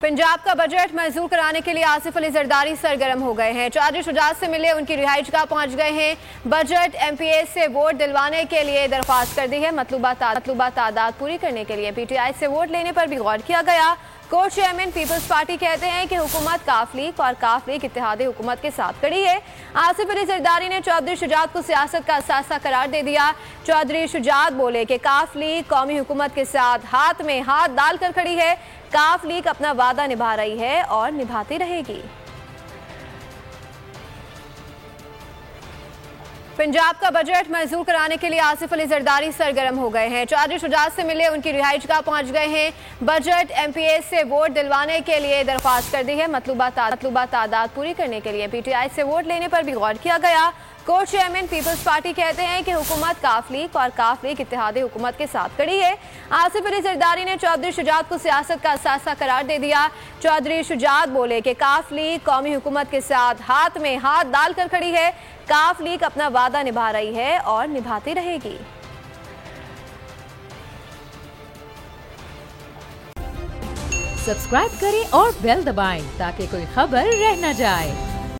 पंजाब का बजट मंजूर कराने के लिए आसिफ अली जरदारी सरगर्म हो गए हैं। चौधरी शुजात से मिले, उनकी रिहाइशगाह पहुंच गए हैं। बजट एमपीए से वोट दिलवाने के लिए दरख्वास्त कर दी है। मतलूबा तादाद पूरी करने के लिए पीटीआई से वोट लेने पर भी गौर किया गया। को चेयरमैन पीपल्स पार्टी कहते हैं कि हुकूमत काफ लीग और काफ लीग इत्तेहादी हुकूमत के साथ खड़ी है। आसिफ अली जरदारी ने चौधरी शुजात को सियासत का असासा करार दे दिया। चौधरी शुजात बोले कि काफ लीग कौमी हुकूमत के साथ हाथ में हाथ डालकर खड़ी है। काफ लीग अपना वादा निभा रही है और निभाती रहेगी। पंजाब का बजट मंजूर कराने के लिए आसिफ अली जरदारी सरगर्म हो गए हैं। चौधरी शुजात से मिले, उनकी रिहाइशगाह पहुंच गए हैं। बजट एमपीए से वोट दिलवाने के लिए दरख्वास्त कर दी है। मतलूबा तादाद पूरी करने के लिए पीटीआई से वोट लेने पर भी गौर किया गया। को चेयरमैन पीपल्स पार्टी कहते हैं कि हुकूमत काफ लीग और काफ लीग इत्तेहादी हुकूमत के साथ खड़ी है। आसिफ अली जरदारी ने चौधरी शुजात को सियासत का असासा करार दे दिया। चौधरी शुजात बोले कि काफ लीग कौमी हुकूमत के साथ हाथ में हाथ डालकर खड़ी है। काफ लीग अपना वादा निभा रही है और निभाती रहेगी। सब्सक्राइब करें और बेल दबाएं ताकि कोई खबर रह न जाए।